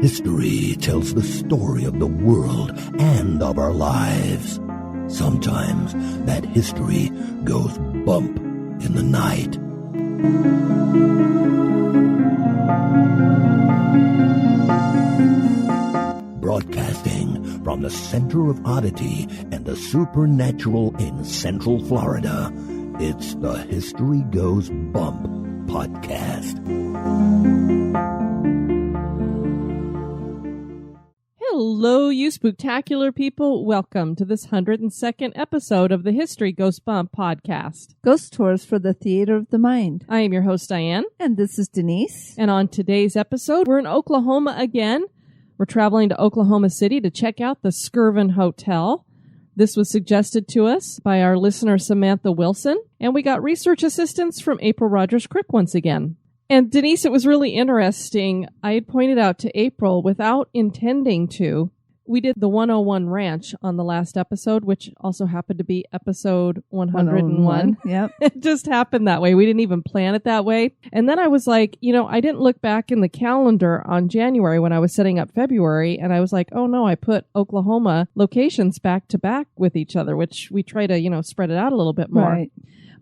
History tells the story of the world and of our lives. Sometimes that history goes bump in the night. Broadcasting from the center of oddity and the supernatural in Central Florida, it's the History Goes Bump podcast. Hello, you spooktacular people. Welcome to this 102nd episode of the History Goes Bump podcast. Ghost Tours for the Theater of the Mind. I am your host, Diane. And this is Denise. And on today's episode, we're in Oklahoma again. We're traveling to Oklahoma City to check out the Skirvin Hotel. This was suggested to us by our listener, Samantha Wilson. And we got research assistance from April Rogers-Krick once again. And Denise, it was really interesting. I had pointed out to April, without intending to, we did the 101 Ranch on the last episode, which also happened to be episode 101. Yep. It just happened that way. We didn't even plan it that way. And then I was like, I didn't look back in the calendar on January when I was setting up February. And I was like, oh no, I put Oklahoma locations back to back with each other, which we try to, spread it out a little bit more. Right.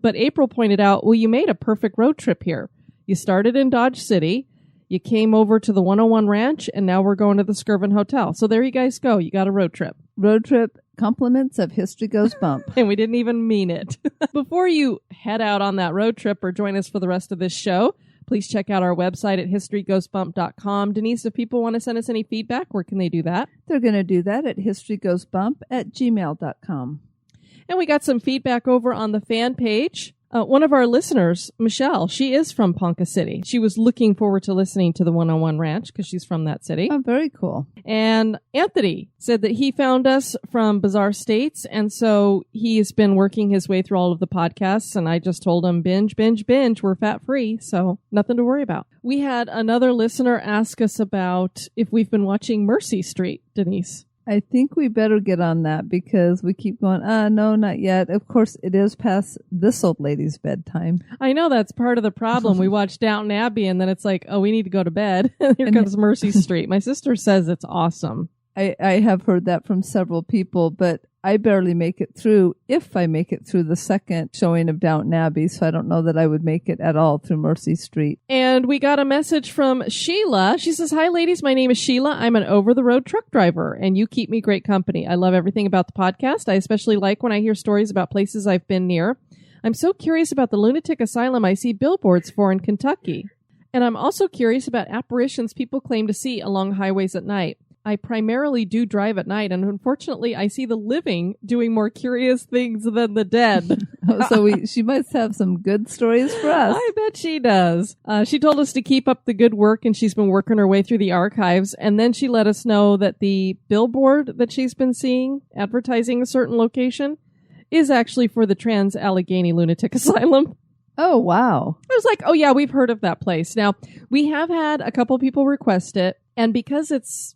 But April pointed out, well, you made a perfect road trip here. You started in Dodge City, you came over to the 101 Ranch, and now we're going to the Skirvin Hotel. So there you guys go. You got a road trip. Road trip compliments of History Goes Bump. And we didn't even mean it. Before you head out on that road trip or join us for the rest of this show, please check out our website at historygoesbump.com. Denise, if people want to send us any feedback, where can they do that? They're going to do that at historygoesbump@gmail.com. And we got some feedback over on the fan page. One of our listeners, Michelle, she is from Ponca City. She was looking forward to listening to the 101 Ranch because she's from that city. Oh, very cool. And Anthony said that he found us from Bizarre States, and so he's been working his way through all of the podcasts, and I just told him, binge. We're fat-free, so nothing to worry about. We had another listener ask us about if we've been watching Mercy Street, Denise. I think we better get on that because we keep going, no, not yet. Of course, it is past this old lady's bedtime. I know that's part of the problem. We watch Downton Abbey and then it's like, oh, we need to go to bed. Here comes Mercy Street. My sister says it's awesome. I have heard that from several people, but I barely make it through, if I make it through the second showing of Downton Abbey, so I don't know that I would make it at all through Mercy Street. And we got a message from Sheila. She says, hi, ladies. My name is Sheila. I'm an over-the-road truck driver, and you keep me great company. I love everything about the podcast. I especially like when I hear stories about places I've been near. I'm so curious about the lunatic asylum I see billboards for in Kentucky. And I'm also curious about apparitions people claim to see along highways at night. I primarily do drive at night, and unfortunately, I see the living doing more curious things than the dead. So she must have some good stories for us. I bet she does. She told us to keep up the good work, and she's been working her way through the archives, and then she let us know that the billboard that she's been seeing advertising a certain location is actually for the Trans-Allegheny Lunatic Asylum. Oh, wow. I was like, oh yeah, we've heard of that place. Now, we have had a couple people request it, and because it's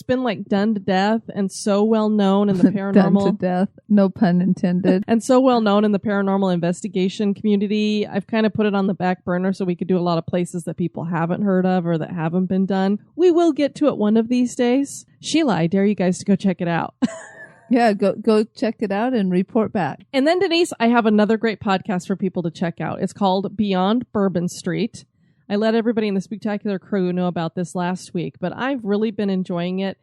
been like done to death and so well known in the paranormal. Done to death, no pun intended. And so well known in the paranormal investigation community. I've kind of put it on the back burner so we could do a lot of places that people haven't heard of or that haven't been done. We will get to it one of these days. Sheila, I dare you guys to go check it out. Yeah, go check it out and report back. And then, Denise, I have another great podcast for people to check out. It's called Beyond Bourbon Street. I let everybody in the Spooktacular crew know about this last week, but I've really been enjoying it.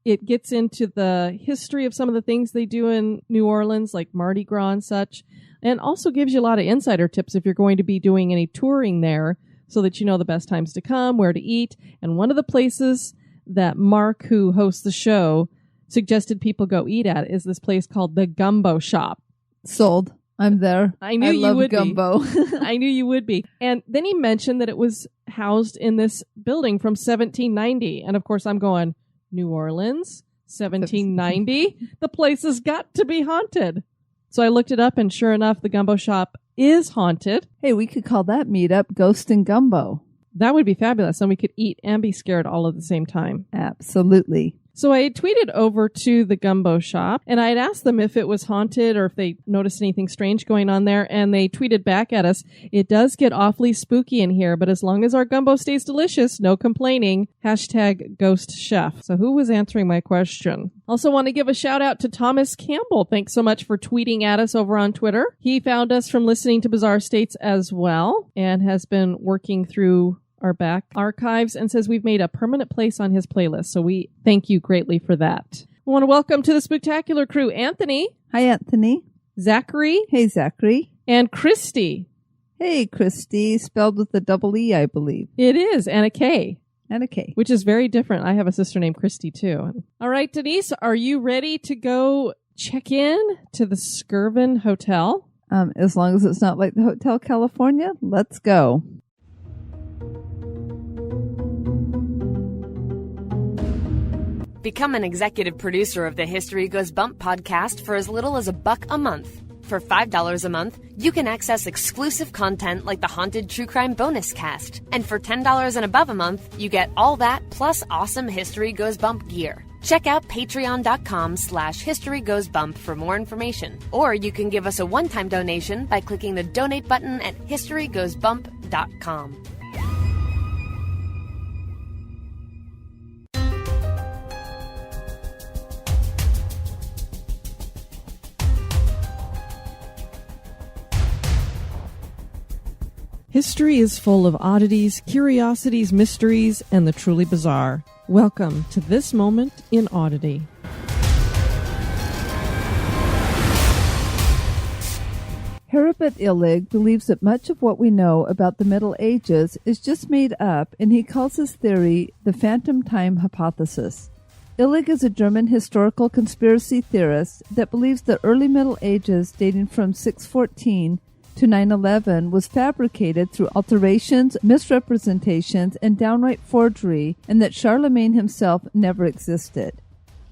It gets into the history of some of the things they do in New Orleans, like Mardi Gras and such, and also gives you a lot of insider tips if you're going to be doing any touring there so that you know the best times to come, where to eat. And one of the places that Mark, who hosts the show, suggested people go eat at is this place called the Gumbo Shop. Sold. I'm there. I knew you would gumbo. be. I knew you would be. And then he mentioned that it was housed in this building from 1790. And of course, I'm going, New Orleans, 1790? The place has got to be haunted. So I looked it up, and sure enough, the Gumbo Shop is haunted. Hey, we could call that meetup Ghost and Gumbo. That would be fabulous. And we could eat and be scared all at the same time. Absolutely. So I tweeted over to the Gumbo shop and I had asked them if it was haunted or if they noticed anything strange going on there. And they tweeted back at us, it does get awfully spooky in here, but as long as our gumbo stays delicious, no complaining. Hashtag ghost chef. So who was answering my question? Also want to give a shout out to Thomas Campbell. Thanks so much for tweeting at us over on Twitter. He found us from listening to Bizarre States as well and has been working through our back archives and says we've made a permanent place on his playlist. So we thank you greatly for that. I want to welcome to the Spooktacular crew Anthony. Hi, Anthony. Zachary. Hey, Zachary. And Christy. Hey, Christy. Spelled with a double E, I believe. It is, and a K. And a K. Which is very different. I have a sister named Christy, too. All right, Denise, are you ready to go check in to the Skirvin Hotel? As long as it's not like the Hotel California, let's go. Become an executive producer of the History Goes Bump podcast for as little as $1 a month. For $5 a month, you can access exclusive content like the Haunted True Crime Bonus Cast. And for $10 and above a month, you get all that plus awesome History Goes Bump gear. Check out patreon.com/historygoesbump for more information. Or you can give us a one-time donation by clicking the donate button at historygoesbump.com. History is full of oddities, curiosities, mysteries, and the truly bizarre. Welcome to this moment in Oddity. Heribert Illig believes that much of what we know about the Middle Ages is just made up, and he calls his theory the phantom time hypothesis. Illig is a German historical conspiracy theorist that believes the early Middle Ages, dating from 614 to 911, was fabricated through alterations, misrepresentations, and downright forgery, and that Charlemagne himself never existed.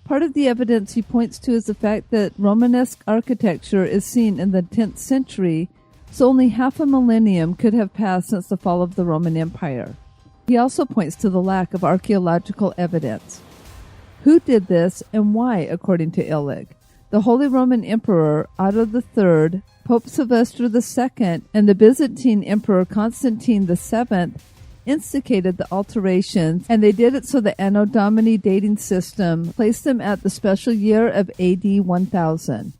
Part of the evidence he points to is the fact that Romanesque architecture is seen in the 10th century, so only half a millennium could have passed since the fall of the Roman Empire. He also points to the lack of archaeological evidence. Who did this and why, according to Illig? The Holy Roman Emperor Otto III, Pope Sylvester II, and the Byzantine Emperor Constantine VII instigated the alterations, and they did it so the Anno Domini dating system placed them at the special year of AD 1000.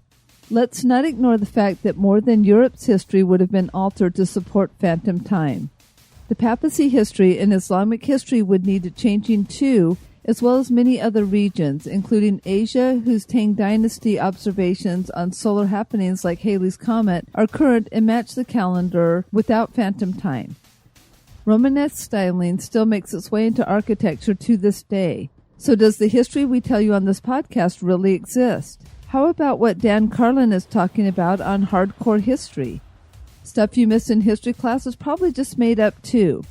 Let's not ignore the fact that more than Europe's history would have been altered to support phantom time. The papacy history and Islamic history would need changing too, as well as many other regions, including Asia, whose Tang Dynasty observations on solar happenings like Halley's Comet are current and match the calendar without phantom time. Romanesque styling still makes its way into architecture to this day. So does the history we tell you on this podcast really exist? How about what Dan Carlin is talking about on Hardcore History? Stuff you missed in history class is probably just made up too.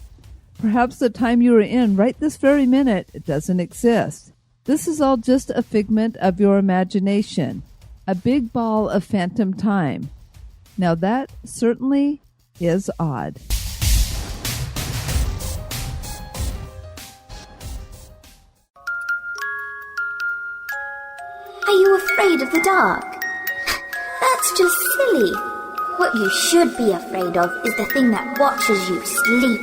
Perhaps the time you are in right this very minute doesn't exist. This is all just a figment of your imagination. A big ball of phantom time. Now that certainly is odd. Are you afraid of the dark? That's just silly. What you should be afraid of is the thing that watches you sleep.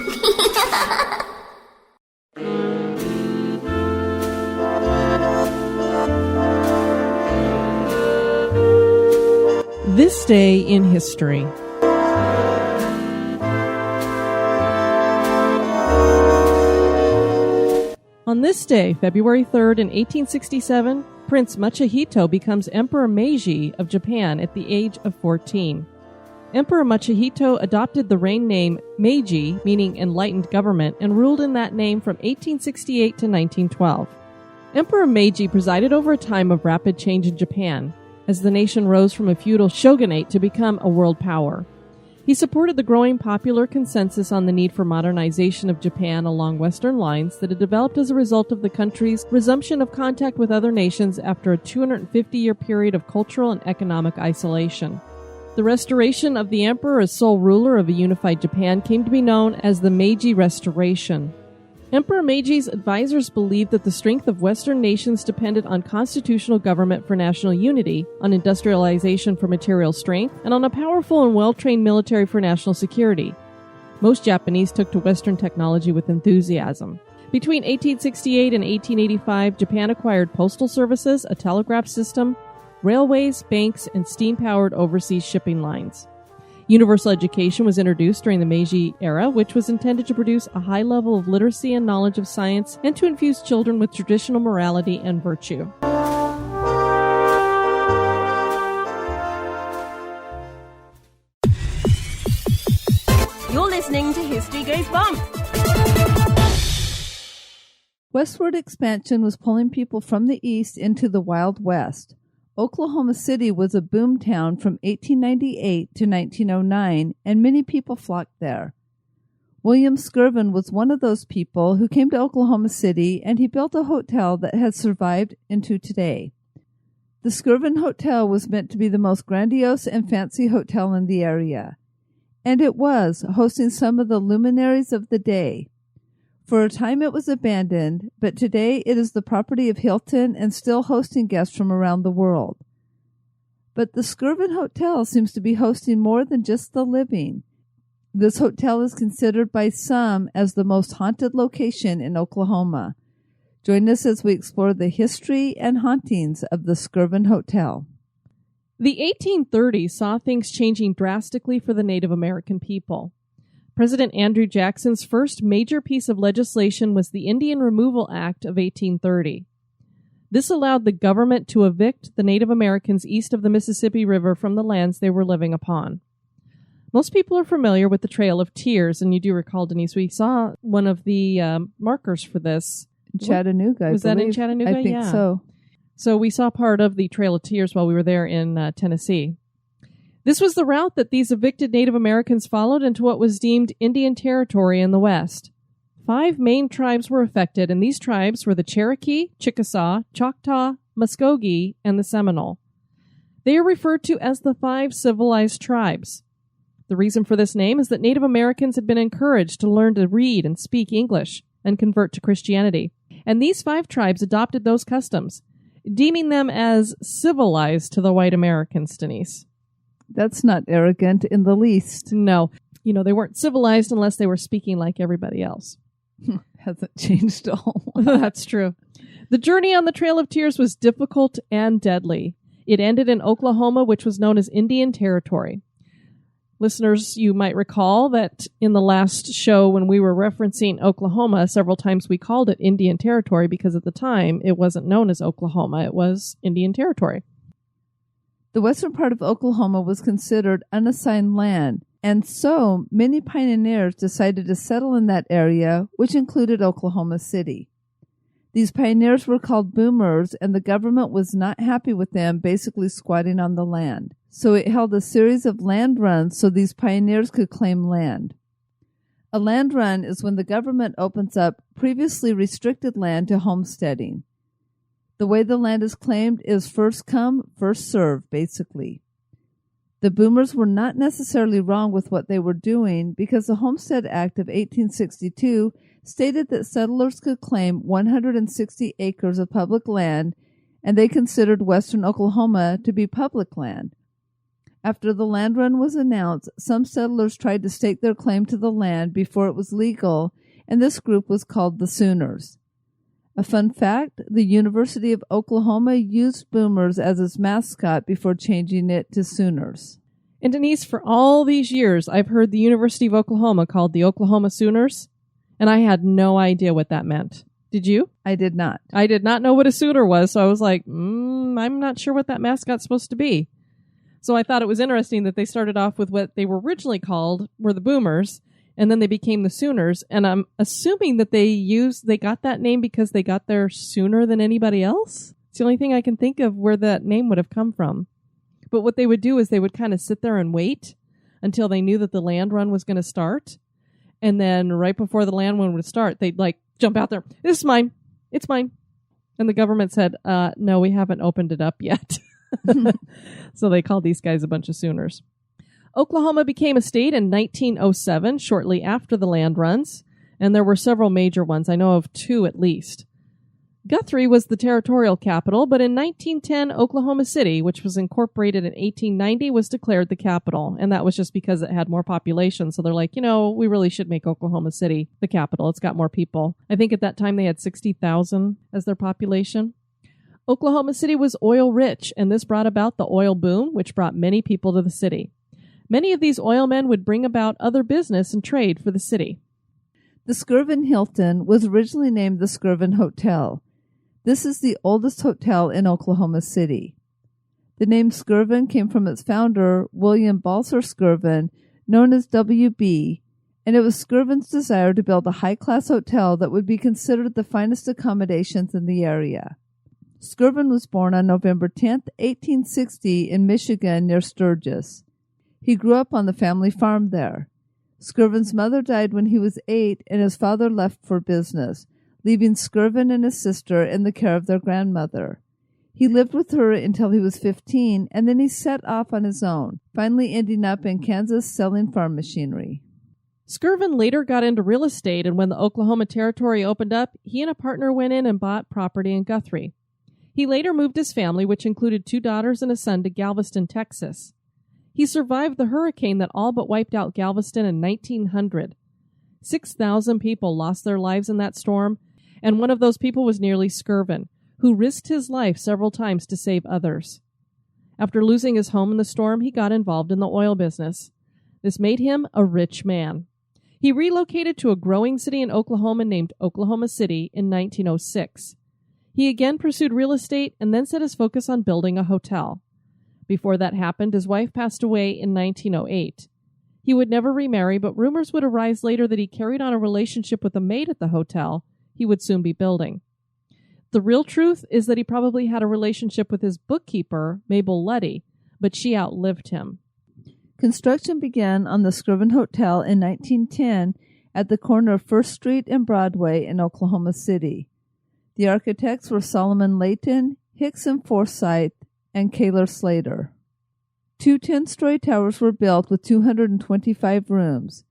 This day in history. On this day, February 3rd in 1867, Prince Mutsuhito becomes Emperor Meiji of Japan at the age of 14. Emperor Mutsuhito adopted the reign name Meiji, meaning enlightened government, and ruled in that name from 1868 to 1912. Emperor Meiji presided over a time of rapid change in Japan, as the nation rose from a feudal shogunate to become a world power. He supported the growing popular consensus on the need for modernization of Japan along Western lines that had developed as a result of the country's resumption of contact with other nations after a 250-year period of cultural and economic isolation. The restoration of the emperor as sole ruler of a unified Japan came to be known as the Meiji Restoration. Emperor Meiji's advisors believed that the strength of Western nations depended on constitutional government for national unity, on industrialization for material strength, and on a powerful and well-trained military for national security. Most Japanese took to Western technology with enthusiasm. Between 1868 and 1885, Japan acquired postal services, a telegraph system, railways, banks, and steam-powered overseas shipping lines. Universal education was introduced during the Meiji era, which was intended to produce a high level of literacy and knowledge of science and to infuse children with traditional morality and virtue. You're listening to History Goes Bump. Westward expansion was pulling people from the east into the Wild West. Oklahoma City was a boom town from 1898 to 1909, and many people flocked there. William Skirvin was one of those people who came to Oklahoma City, and he built a hotel that has survived into today. The Skirvin Hotel was meant to be the most grandiose and fancy hotel in the area, and it was, hosting some of the luminaries of the day. For a time it was abandoned, but today it is the property of Hilton and still hosting guests from around the world. But the Skirvin Hotel seems to be hosting more than just the living. This hotel is considered by some as the most haunted location in Oklahoma. Join us as we explore the history and hauntings of the Skirvin Hotel. The 1830s saw things changing drastically for the Native American people. President Andrew Jackson's first major piece of legislation was the Indian Removal Act of 1830. This allowed the government to evict the Native Americans east of the Mississippi River from the lands they were living upon. Most people are familiar with the Trail of Tears, and you do recall, Denise, we saw one of the markers for this. Chattanooga, Was that in Chattanooga? I think so. So we saw part of the Trail of Tears while we were there in Tennessee. This was the route that these evicted Native Americans followed into what was deemed Indian Territory in the West. 5 main tribes were affected, and these tribes were the Cherokee, Chickasaw, Choctaw, Muskogee, and the Seminole. They are referred to as the 5 civilized tribes. The reason for this name is that Native Americans had been encouraged to learn to read and speak English and convert to Christianity. And these 5 tribes adopted those customs, deeming them as civilized to the white Americans, Denise. That's not arrogant in the least. No. They weren't civilized unless they were speaking like everybody else. Hasn't changed a whole lot. That's true. The journey on the Trail of Tears was difficult and deadly. It ended in Oklahoma, which was known as Indian Territory. Listeners, you might recall that in the last show when we were referencing Oklahoma, several times we called it Indian Territory because at the time it wasn't known as Oklahoma. It was Indian Territory. The western part of Oklahoma was considered unassigned land, and so many pioneers decided to settle in that area, which included Oklahoma City. These pioneers were called boomers, and the government was not happy with them basically squatting on the land. So it held a series of land runs so these pioneers could claim land. A land run is when the government opens up previously restricted land to homesteading. The way the land is claimed is first come, first served, basically. The boomers were not necessarily wrong with what they were doing because the Homestead Act of 1862 stated that settlers could claim 160 acres of public land, and they considered western Oklahoma to be public land. After the land run was announced, some settlers tried to stake their claim to the land before it was legal, and this group was called the Sooners. A fun fact, the University of Oklahoma used boomers as its mascot before changing it to Sooners. And Denise, for all these years, I've heard the University of Oklahoma called the Oklahoma Sooners, and I had no idea what that meant. Did you? I did not. I did not know what a Sooner was, so I was like, I'm not sure what that mascot's supposed to be. So I thought it was interesting that they started off with what they were originally called were the Boomers, and then they became the Sooners. And I'm assuming that they got that name because they got there sooner than anybody else. It's the only thing I can think of where that name would have come from. But what they would do is they would kind of sit there and wait until they knew that the land run was going to start. And then right before the land run would start, they'd jump out there. This is mine. It's mine. And the government said, no, we haven't opened it up yet. So they called these guys a bunch of Sooners. Oklahoma became a state in 1907, shortly after the land runs. and there were several major ones. I know of 2 at least. Guthrie was the territorial capital, but in 1910, Oklahoma City, which was incorporated in 1890, was declared the capital, and that was just because it had more population. So they're like, we really should make Oklahoma City the capital. It's got more people. I think at that time they had 60,000 as their population. Oklahoma City was oil rich, and this brought about the oil boom, which brought many people to the city. Many of these oil men would bring about other business and trade for the city. The Skirvin Hilton was originally named the Skirvin Hotel. This is the oldest hotel in Oklahoma City. The name Skirvin came from its founder, William Balser Skirvin, known as W.B., and it was Skirvin's desire to build a high-class hotel that would be considered the finest accommodations in the area. Skirvin was born on November 10, 1860, in Michigan near Sturgis. He grew up on the family farm there. Skirvin's mother died when he was 8, and his father left for business, leaving Skirvin and his sister in the care of their grandmother. He lived with her until he was 15, and then he set off on his own, finally ending up in Kansas selling farm machinery. Skirvin later got into real estate, and when the Oklahoma Territory opened up, he and a partner went in and bought property in Guthrie. He later moved his family, which included 2 daughters and a son, to Galveston, Texas. He survived the hurricane that all but wiped out Galveston in 1900. 6,000 people lost their lives in that storm, and one of those people was nearly Skirvin, who risked his life several times to save others. After losing his home in the storm, he got involved in the oil business. This made him a rich man. He relocated to a growing city in Oklahoma named Oklahoma City in 1906. He again pursued real estate and then set his focus on building a hotel. Before that happened, his wife passed away in 1908. He would never remarry, but rumors would arise later that he carried on a relationship with a maid at the hotel he would soon be building. The real truth is that he probably had a relationship with his bookkeeper, Mabel Luddy, but she outlived him. Construction began on the Skirvin Hotel in 1910 at the corner of First Street and Broadway in Oklahoma City. The architects were Solomon Layton, Hickson Forsythe, and Kaler Slater. 2 10-story towers were built with 225 rooms.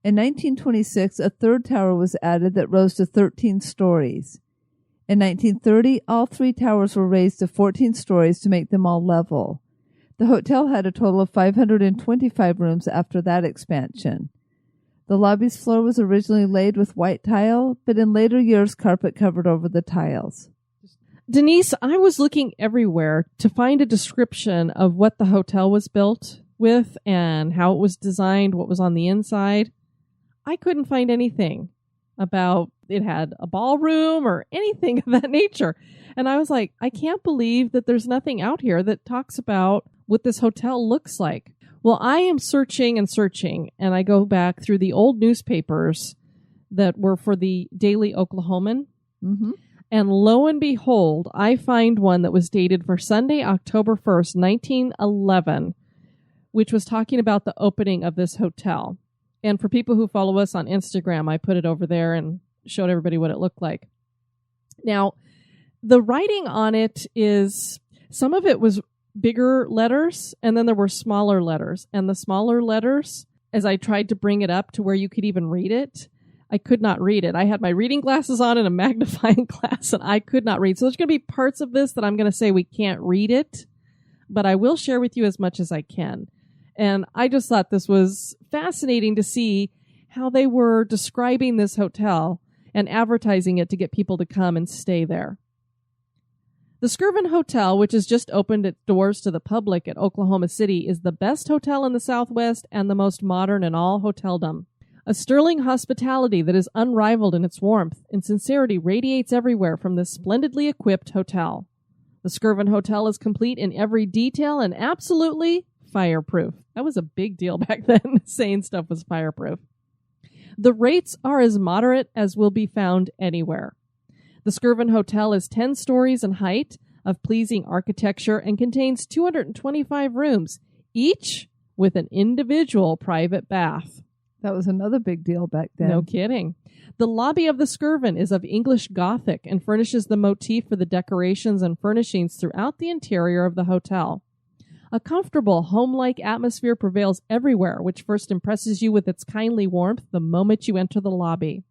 In 1926, a 3rd tower was added that rose to 13 stories. In 1930, all 3 towers were raised to 14 stories to make them all level. The hotel had a total of 525 rooms after that expansion. The lobby's floor was originally laid with white tile, but in later years, carpet covered over the tiles. Denise, I was looking everywhere to find a description of what the hotel was built with and how it was designed, what was on the inside. I couldn't find anything about it had a ballroom or anything of that nature. And I was like, I can't believe that there's nothing out here that talks about what this hotel looks like. Well, I am searching, and I go back through the old newspapers that were for the Daily Oklahoman. Mm-hmm. And lo and behold, I find one that was dated for Sunday, October 1st, 1911, which was talking about the opening of this hotel. And for people who follow us on Instagram, I put it over there and showed everybody what it looked like. Now, the writing on it is, some of it was bigger letters, and then there were smaller letters. And the smaller letters, as I tried to bring it up to where you could even read it, I could not read it. I had my reading glasses on and a magnifying glass, and I could not read. So there's going to be parts of this that I'm going to say we can't read it, but I will share with you as much as I can. And I just thought this was fascinating to see how they were describing this hotel and advertising it to get people to come and stay there. The Skirvin Hotel, which has just opened its doors to the public at Oklahoma City, is the best hotel in the Southwest and the most modern in all hoteldom. A sterling hospitality that is unrivaled in its warmth and sincerity radiates everywhere from this splendidly equipped hotel. The Skirvin Hotel is complete in every detail and absolutely fireproof. That was a big deal back then, saying stuff was fireproof. The rates are as moderate as will be found anywhere. The Skirvin Hotel is 10 stories in height, of pleasing architecture, and contains 225 rooms, each with an individual private bath. That was another big deal back then. No kidding. The lobby of the Skirvin is of English Gothic and furnishes the motif for the decorations and furnishings throughout the interior of the hotel. A comfortable, home-like atmosphere prevails everywhere, which first impresses you with its kindly warmth the moment you enter the lobby.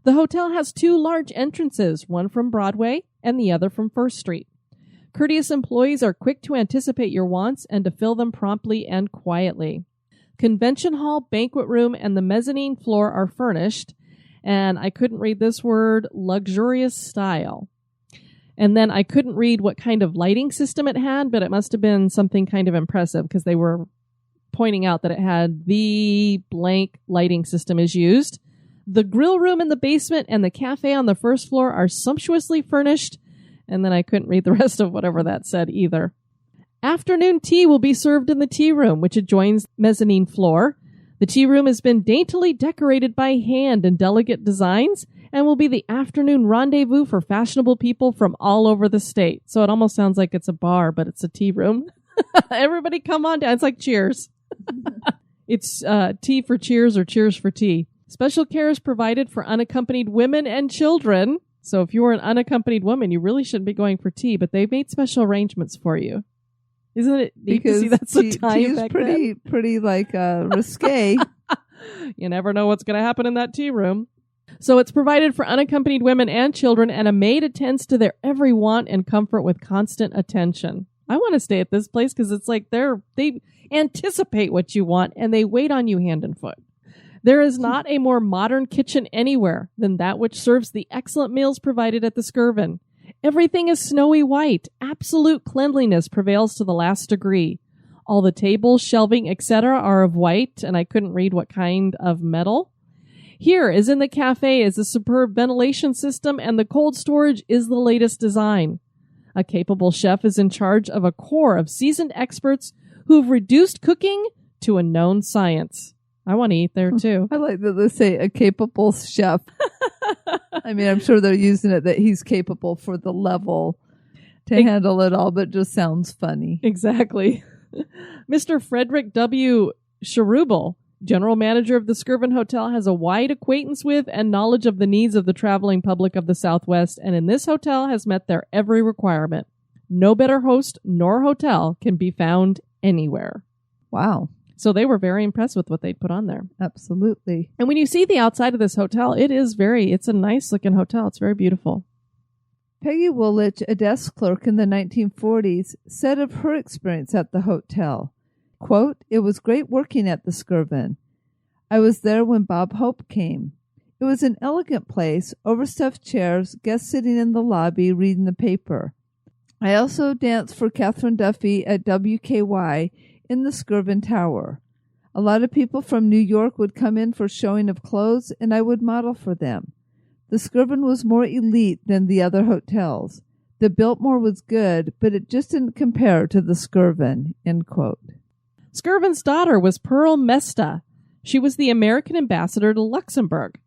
The hotel has 2 large entrances, one from Broadway and the other from First Street. Courteous employees are quick to anticipate your wants and to fill them promptly and quietly. Convention hall, banquet room, and the mezzanine floor are furnished, and I couldn't read this word, luxurious style. And then I couldn't read what kind of lighting system it had, but it must have been something kind of impressive because they were pointing out that it had the blank lighting system is used. The grill room in the basement and the cafe on the first floor are sumptuously furnished, and then I couldn't read the rest of whatever that said either. Afternoon tea will be served in the tea room, which adjoins mezzanine floor. The tea room has been daintily decorated by hand in delicate designs and will be the afternoon rendezvous for fashionable people from all over the state. So it almost sounds like it's a bar, but it's a tea room. Everybody come on down. It's like Cheers. It's tea for cheers or cheers for tea. Special care is provided for unaccompanied women and children. So if you are an unaccompanied woman, you really shouldn't be going for tea, but they've made special arrangements for you. Isn't it neat to see that's the time tea is back pretty like risque. You never know what's going to happen in that tea room. So it's provided for unaccompanied women and children, and a maid attends to their every want and comfort with constant attention. I want to stay at this place because it's like they anticipate what you want and they wait on you hand and foot. There is not a more modern kitchen anywhere than that which serves the excellent meals provided at the Skirvin. Everything is snowy white. Absolute cleanliness prevails to the last degree. All the tables, shelving, etc. are of white, and I couldn't read what kind of metal. Here, as in the cafe, is a superb ventilation system, and the cold storage is the latest design. A capable chef is in charge of a corps of seasoned experts who've reduced cooking to a known science. I want to eat there, too. I like that they say a capable chef. I mean, I'm sure they're using it that he's capable for the level to handle it all, but it just sounds funny. Exactly. Mr. Frederick W. Cherubel, general manager of the Skirvin Hotel, has a wide acquaintance with and knowledge of the needs of the traveling public of the Southwest, and in this hotel has met their every requirement. No better host nor hotel can be found anywhere. Wow. So they were very impressed with what they'd put on there. Absolutely. And when you see the outside of this hotel, it's a nice looking hotel. It's very beautiful. Peggy Woolwich, a desk clerk in the 1940s, said of her experience at the hotel, quote, "It was great working at the Skirvin. I was there when Bob Hope came. It was an elegant place, overstuffed chairs, guests sitting in the lobby reading the paper. I also danced for Catherine Duffy at WKY in the Skirvin Tower. A lot of people from New York would come in for showing of clothes, and I would model for them. The Skirvin was more elite than the other hotels. The Biltmore was good, but it just didn't compare to the Skirvin," end quote. Skirvin's daughter was Pearl Mesta. She was the American ambassador to Luxembourg.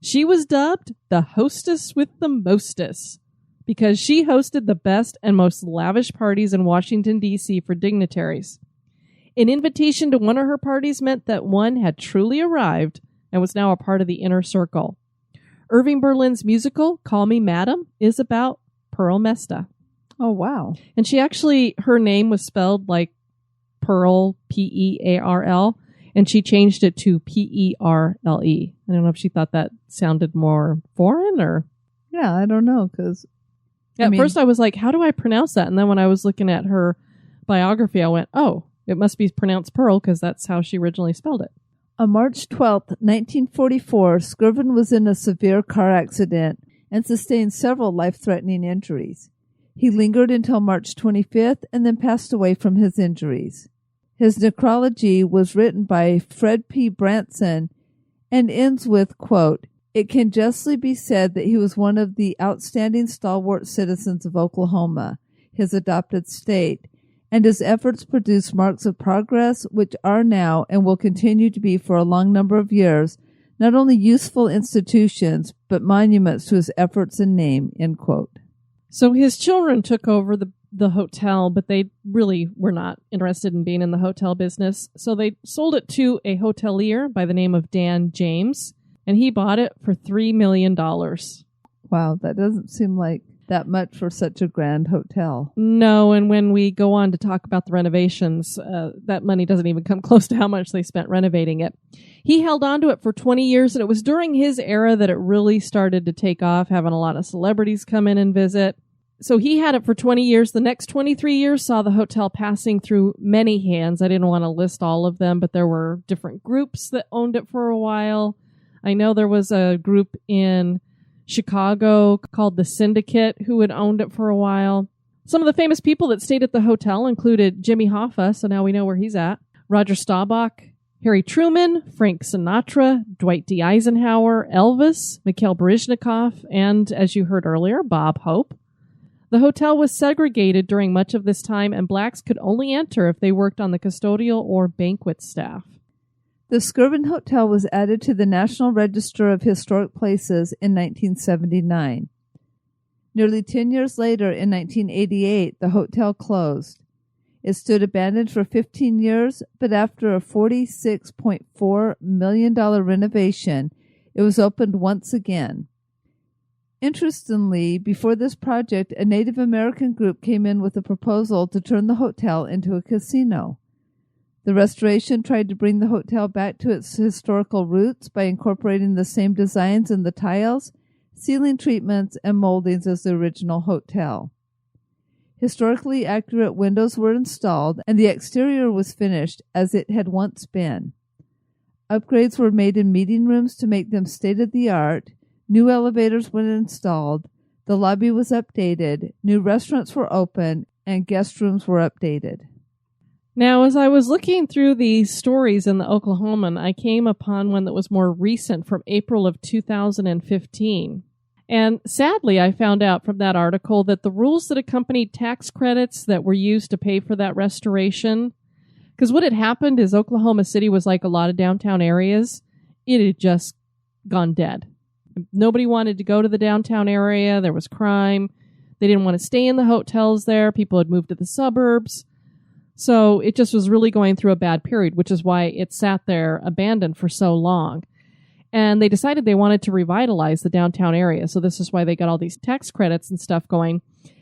She was dubbed the hostess with the mostest because she hosted the best and most lavish parties in Washington, D.C. for dignitaries. An invitation to one of her parties meant that one had truly arrived and was now a part of the inner circle. Irving Berlin's musical, Call Me Madam, is about Pearl Mesta. Oh, wow. And her name was spelled like Pearl, P-E-A-R-L, and she changed it to P-E-R-L-E. I don't know if she thought that sounded more foreign or... Yeah, I don't know, because... At first I was like, how do I pronounce that? And then when I was looking at her biography, I went, oh, it must be pronounced Pearl because that's how she originally spelled it. On March 12, 1944, Skirvin was in a severe car accident and sustained several life-threatening injuries. He lingered until March 25th and then passed away from his injuries. His necrology was written by Fred P. Branson and ends with, quote, "It can justly be said that he was one of the outstanding stalwart citizens of Oklahoma, his adopted state, and his efforts produced marks of progress which are now and will continue to be for a long number of years not only useful institutions, but monuments to his efforts and name," end quote. So his children took over the hotel, but they really were not interested in being in the hotel business. So they sold it to a hotelier by the name of Dan James, and he bought it for $3 million. Wow, that doesn't seem like... that much for such a grand hotel. No, and when we go on to talk about the renovations, that money doesn't even come close to how much they spent renovating it. He held on to it for 20 years, and it was during his era that it really started to take off, having a lot of celebrities come in and visit. So he had it for 20 years. The next 23 years saw the hotel passing through many hands. I didn't want to list all of them, but there were different groups that owned it for a while. I know there was a group in Chicago called the Syndicate who had owned it for a while. Some of the famous people that stayed at the hotel included Jimmy Hoffa, so now we know where he's at, Roger Staubach, Harry Truman, Frank Sinatra, Dwight D. Eisenhower, Elvis, Mikhail Baryshnikov, and, as you heard earlier, Bob Hope. The hotel was segregated during much of this time, and blacks could only enter if they worked on the custodial or banquet staff. The Skirvin Hotel was added to the National Register of Historic Places in 1979. Nearly 10 years later, in 1988, the hotel closed. It stood abandoned for 15 years, but after a $46.4 million renovation, it was opened once again. Interestingly, before this project, a Native American group came in with a proposal to turn the hotel into a casino. The restoration tried to bring the hotel back to its historical roots by incorporating the same designs in the tiles, ceiling treatments, and moldings as the original hotel. Historically accurate windows were installed, and the exterior was finished as it had once been. Upgrades were made in meeting rooms to make them state-of-the-art. New elevators were installed, the lobby was updated, new restaurants were opened, and guest rooms were updated. Now, as I was looking through these stories in the Oklahoman, I came upon one that was more recent from April of 2015. And sadly, I found out from that article that the rules that accompanied tax credits that were used to pay for that restoration, because what had happened is Oklahoma City was like a lot of downtown areas. It had just gone dead. Nobody wanted to go to the downtown area. There was crime. They didn't want to stay in the hotels there. People had moved to the suburbs. So it just was really going through a bad period, which is why it sat there abandoned for so long. And they decided they wanted to revitalize the downtown area. So this is why they got all these tax credits and stuff going.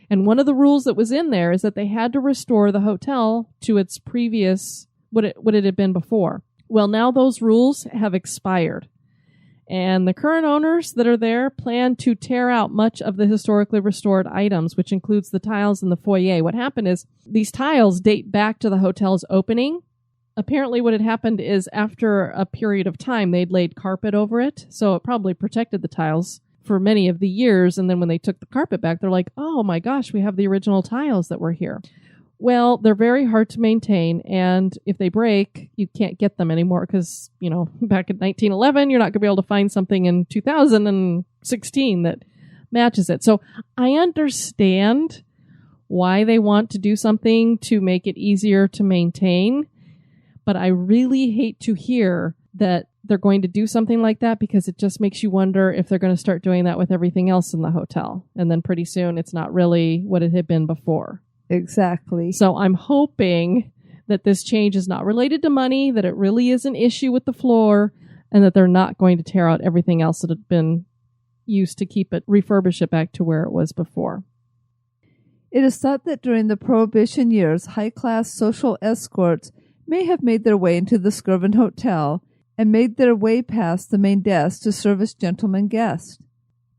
And one of the rules that was in there is that they had to restore the hotel to its previous, what it had been before. Well, now those rules have expired. And the current owners that are there plan to tear out much of the historically restored items, which includes the tiles in the foyer. What happened is these tiles date back to the hotel's opening. Apparently what had happened is after a period of time, they'd laid carpet over it. So it probably protected the tiles for many of the years. And then when they took the carpet back, they're like, oh my gosh, we have the original tiles that were here. Well, they're very hard to maintain, and if they break, you can't get them anymore because, back in 1911, you're not going to be able to find something in 2016 that matches it. So I understand why they want to do something to make it easier to maintain, but I really hate to hear that they're going to do something like that because it just makes you wonder if they're going to start doing that with everything else in the hotel, and then pretty soon it's not really what it had been before. Exactly. So I'm hoping that this change is not related to money, that it really is an issue with the floor, and that they're not going to tear out everything else that had been used to refurbish it back to where it was before. It is thought that during the Prohibition years, high-class social escorts may have made their way into the Skirvin Hotel and made their way past the main desk to service gentlemen guests.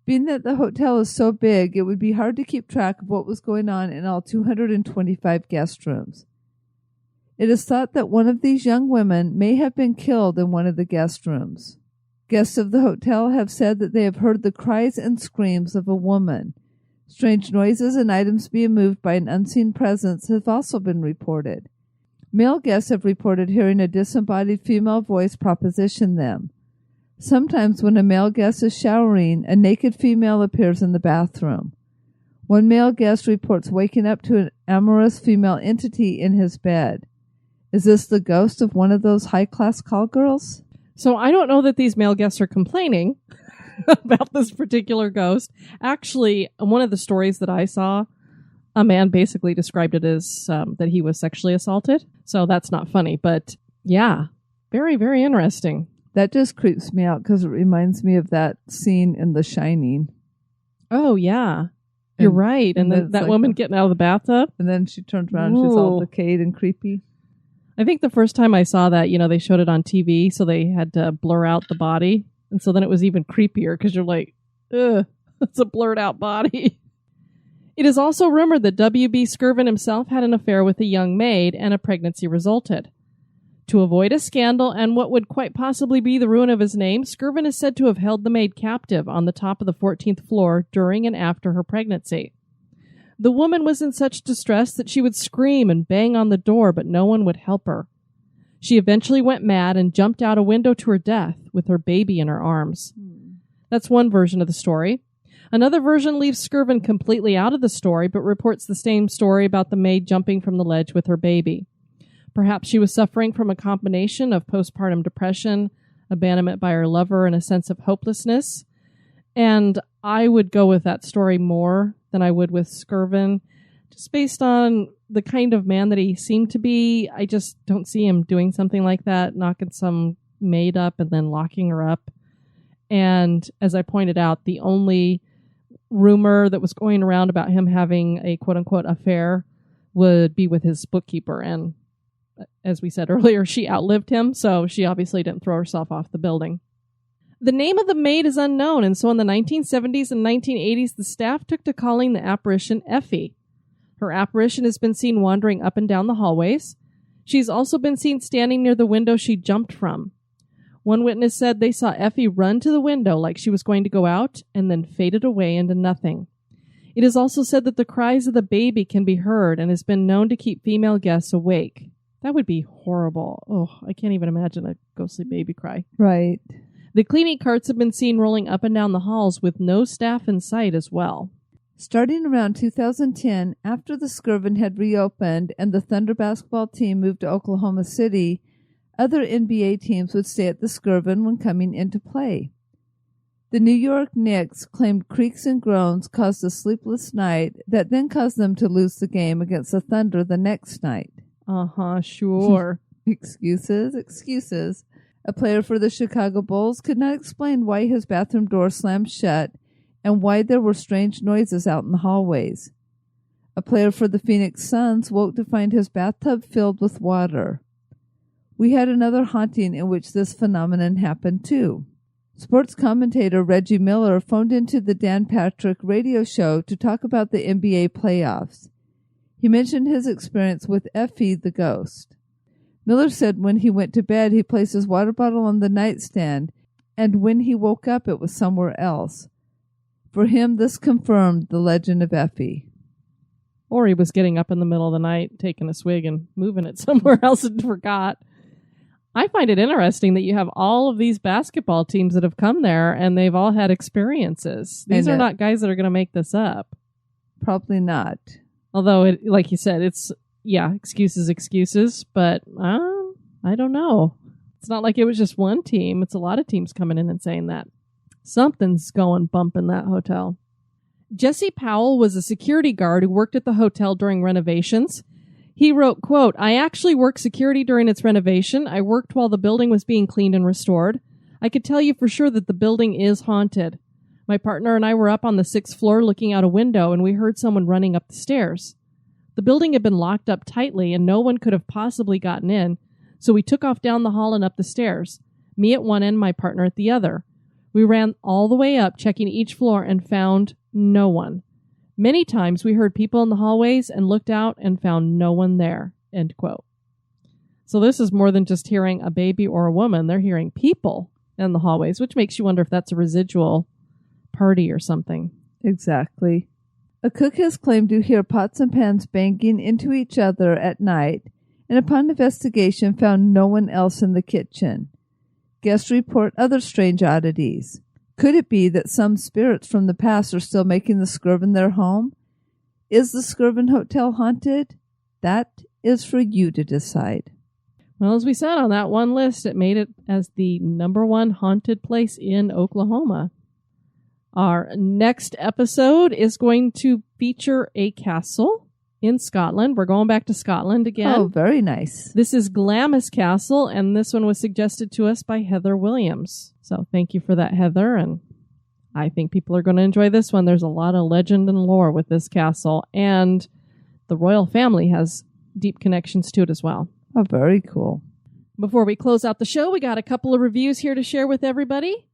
Being that the hotel is so big, it would be hard to keep track of what was going on in all 225 guest rooms. It is thought that one of these young women may have been killed in one of the guest rooms. Guests of the hotel have said that they have heard the cries and screams of a woman. Strange noises and items being moved by an unseen presence have also been reported. Male guests have reported hearing a disembodied female voice proposition them. Sometimes when a male guest is showering, a naked female appears in the bathroom. One male guest reports waking up to an amorous female entity in his bed. Is this the ghost of one of those high-class call girls? So I don't know that these male guests are complaining about this particular ghost. Actually, one of the stories that I saw, a man basically described it as that he was sexually assaulted. So that's not funny, but yeah, very, very interesting. That just creeps me out because it reminds me of that scene in The Shining. Oh, yeah. You're right. And then it's that like woman getting out of the bathtub. And then she turns around and she's all Ooh. decayed and creepy. I think the first time I saw that, they showed it on TV, so they had to blur out the body. And so then it was even creepier because you're like, ugh, it's a blurred out body. It is also rumored that W.B. Skirvin himself had an affair with a young maid and a pregnancy resulted. To avoid a scandal and what would quite possibly be the ruin of his name, Skirvin is said to have held the maid captive on the top of the 14th floor during and after her pregnancy. The woman was in such distress that she would scream and bang on the door, but no one would help her. She eventually went mad and jumped out a window to her death with her baby in her arms. That's one version of the story. Another version leaves Skirvin completely out of the story, but reports the same story about the maid jumping from the ledge with her baby. Perhaps she was suffering from a combination of postpartum depression, abandonment by her lover, and a sense of hopelessness. And I would go with that story more than I would with Skirvin, just based on the kind of man that he seemed to be. I just don't see him doing something like that, knocking some maid up and then locking her up. And as I pointed out, the only rumor that was going around about him having a quote-unquote affair would be with his bookkeeper. And as we said earlier, she outlived him, so she obviously didn't throw herself off the building. The name of the maid is unknown, and so in the 1970s and 1980s, the staff took to calling the apparition Effie. Her apparition has been seen wandering up and down the hallways. She's also been seen standing near the window she jumped from. One witness said they saw Effie run to the window like she was going to go out and then faded away into nothing. It is also said that the cries of the baby can be heard and has been known to keep female guests awake. That would be horrible. Oh, I can't even imagine a ghostly baby cry. Right. The cleaning carts have been seen rolling up and down the halls with no staff in sight as well. Starting around 2010, after the Skirvin had reopened and the Thunder basketball team moved to Oklahoma City, other NBA teams would stay at the Skirvin when coming into play. The New York Knicks claimed creaks and groans caused a sleepless night that then caused them to lose the game against the Thunder the next night. Sure. Excuses. A player for the Chicago Bulls could not explain why his bathroom door slammed shut and why there were strange noises out in the hallways. A player for the Phoenix Suns woke to find his bathtub filled with water. We had another haunting in which this phenomenon happened too. Sports commentator Reggie Miller phoned into the Dan Patrick radio show to talk about the NBA playoffs. He mentioned his experience with Effie the ghost. Miller said when he went to bed, he placed his water bottle on the nightstand, and when he woke up, it was somewhere else. For him, this confirmed the legend of Effie. Or he was getting up in the middle of the night, taking a swig and moving it somewhere else and forgot. I find it interesting that you have all of these basketball teams that have come there and they've all had experiences. These are not guys that are going to make this up. Probably not. Although, like you said, it's, excuses, but I don't know. It's not like it was just one team. It's a lot of teams coming in and saying that. Something's going bump in that hotel. Jesse Powell was a security guard who worked at the hotel during renovations. He wrote, quote, "I actually worked security during its renovation. I worked while the building was being cleaned and restored. I could tell you for sure that the building is haunted. My partner and I were up on the 6th floor looking out a window and we heard someone running up the stairs. The building had been locked up tightly and no one could have possibly gotten in, so we took off down the hall and up the stairs. Me at one end, my partner at the other. We ran all the way up, checking each floor and found no one. Many times we heard people in the hallways and looked out and found no one there." End quote. So this is more than just hearing a baby or a woman. They're hearing people in the hallways, which makes you wonder if that's a residual party or something. Exactly. A cook has claimed to hear pots and pans banging into each other at night, and upon investigation found no one else in the kitchen. Guests report other strange oddities. Could it be that some spirits from the past are still making the Skirvin their home? Is the Skirvin Hotel haunted? That is for you to decide. Well, as we said on that one list, it made it as the #1 haunted place in Oklahoma. Our next episode is going to feature a castle in Scotland. We're going back to Scotland again. Oh, very nice. This is Glamis Castle, and this one was suggested to us by Heather Williams. So thank you for that, Heather, and I think people are going to enjoy this one. There's a lot of legend and lore with this castle, and the royal family has deep connections to it as well. Oh, very cool. Before we close out the show, we got a couple of reviews here to share with everybody.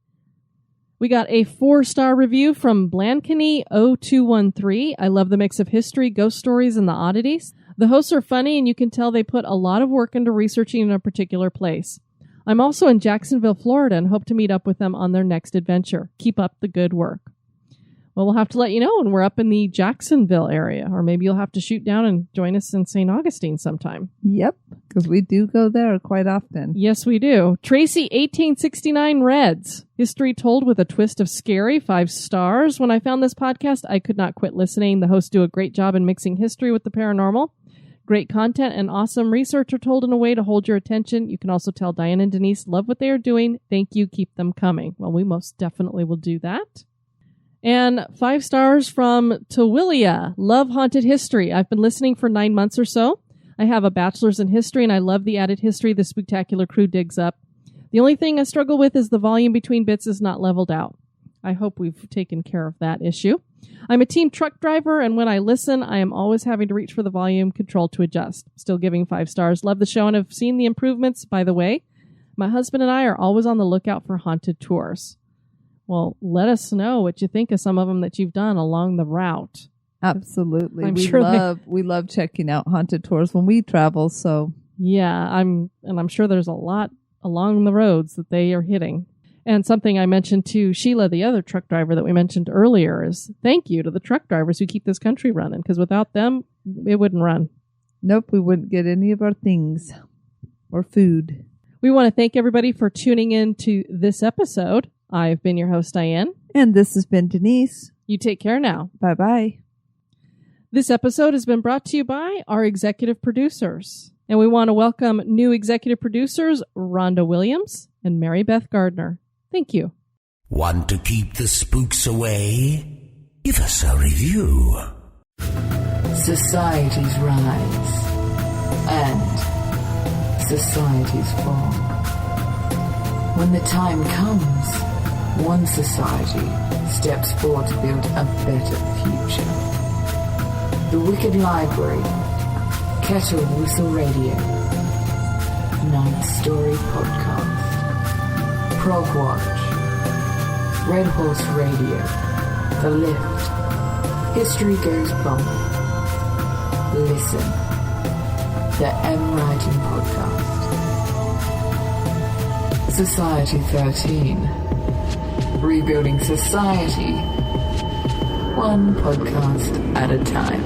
We got a 4-star review from Blankany0213. I love the mix of history, ghost stories, and the oddities. The hosts are funny, and you can tell they put a lot of work into researching a particular place. I'm also in Jacksonville, Florida, and hope to meet up with them on their next adventure. Keep up the good work. Well, we'll have to let you know when we're up in the Jacksonville area, or maybe you'll have to shoot down and join us in St. Augustine sometime. Yep, because we do go there quite often. Yes, we do. Tracy 1869 Reds. History told with a twist of scary, 5 stars. When I found this podcast, I could not quit listening. The hosts do a great job in mixing history with the paranormal. Great content and awesome research are told in a way to hold your attention. You can also tell Diane and Denise love what they are doing. Thank you. Keep them coming. Well, we most definitely will do that. And 5 stars from Tawillia. Love haunted history. I've been listening for 9 months or so. I have a bachelor's in history, and I love the added history the Spooktacular crew digs up. The only thing I struggle with is the volume between bits is not leveled out. I hope we've taken care of that issue. I'm a team truck driver, and when I listen, I am always having to reach for the volume control to adjust. Still giving 5 stars. Love the show and have seen the improvements. By the way, my husband and I are always on the lookout for haunted tours. Well, let us know what you think of some of them that you've done along the route. Absolutely. We love checking out haunted tours when we travel, so. Yeah, I'm sure there's a lot along the roads that they are hitting. And something I mentioned to Sheila, the other truck driver that we mentioned earlier, is thank you to the truck drivers who keep this country running, because without them, it wouldn't run. Nope, we wouldn't get any of our things or food. We want to thank everybody for tuning in to this episode. I've been your host, Diane. And this has been Denise. You take care now. Bye-bye. This episode has been brought to you by our executive producers. And we want to welcome new executive producers, Rhonda Williams and Mary Beth Gardner. Thank you. Want to keep the spooks away? Give us a review. Societies rise and societies fall. When the time comes, one society steps forward to build a better future. The Wicked Library, Kettle Whistle Radio, Night Story Podcast, Prog Watch, Red Horse Radio, The Lift, History Goes Bump, Listen, the M Writing Podcast, Society 13, Rebuilding Society, one podcast at a time.